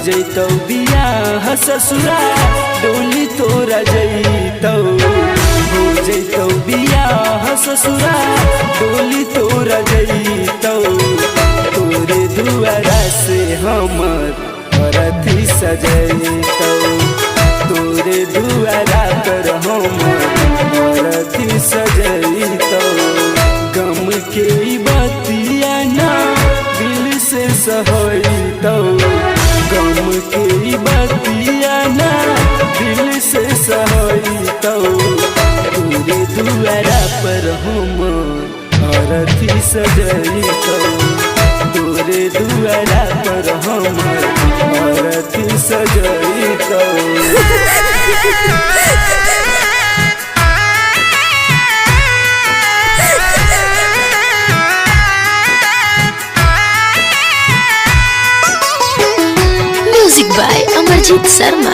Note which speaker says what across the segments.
Speaker 1: जैतौ बियाह ससुरा डोली तोरा जैतौ। हो जैतौ बियाह ससुरा डोली तोरा जैतौ। तोरे दुआरा से हमर अरथी सजैतौ। तोरे दुआरा पर हमर अरथी सजैतौ। गम के बतिया ना दिल से सहैतौ। गम के बतिया ना दिल से सहैतौ। तोरे दुआरा पर हमर अरथी सजैतौ। तोरे दुआरा पर हमर अरथी सजैतौ।
Speaker 2: Music by Amarjeet Sharma.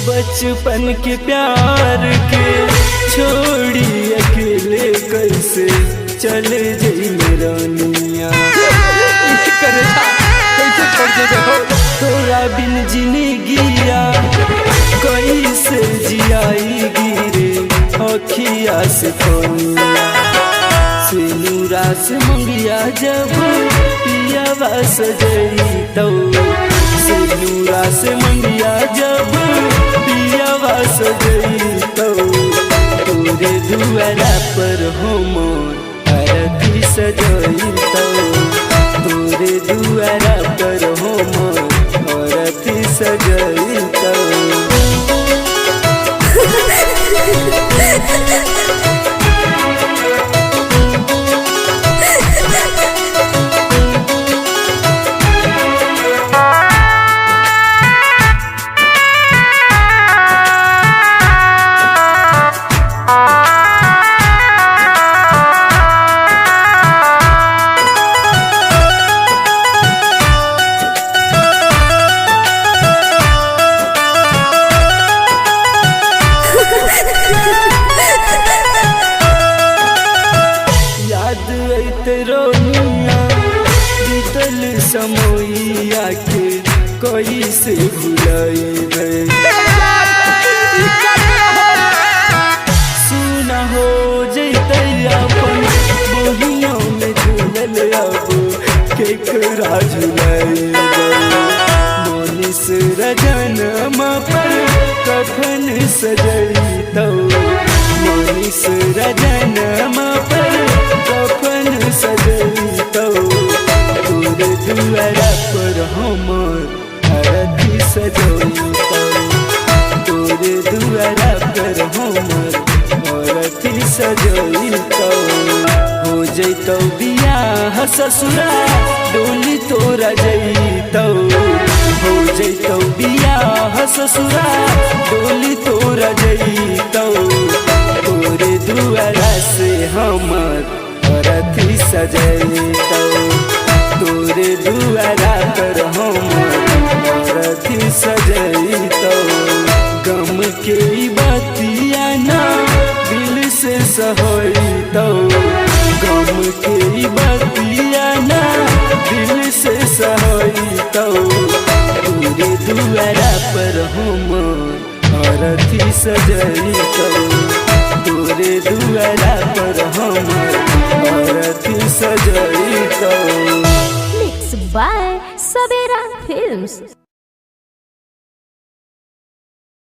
Speaker 1: बचपन के प्यार के छोड़ी अकेले कैसे चले जई रानिया। तोरा बिन जिंदगिया कैसे जियाई गिरे अखिया से कोनिया। सिनुरा से मंगिया जब पियावा सजैतौ। सिनुरा से मंगिया जब पियावा सजैतौ। तोरे दुआरा पर हमर अरथी सजैतौ। तोरे दुआरा पर हमर अरथी सजैतौ। रोनिया बीतल समोइया के कैसे भुलाइबे। सुना हो जैतै अपन बोहियों में झूलल अब केकरा झुलाइबे। मोनिस रजनमा पर कफन सजैतौ। मोनिस रजनमा पर कफन सजैतौ। तोरे दुआरा पर हमर अरथी सजैतौ। तोरे दुआरा पर हमर अरथी सजैतौ। हो जैतौ बियाह ससुरा डोली तोरा जैतौ। हो जैतौ बियाह ससुरा डोली तोरा जैतौ। तोरे दुआरा से हमर अरथी सजैतौ। तोरे दुआरा पर हमर अरथी सजैतौ। गम के बतिया ना दिल से सहैतौ। गम के बतिया ना दिल से सहैतौ। तोरे दुआरा पर हमर अरथी सजैतौ। तोरे दुआरा पर हमर अरथी सजैतौ।
Speaker 2: मिक्स बाय सवेरा फिल्म्स।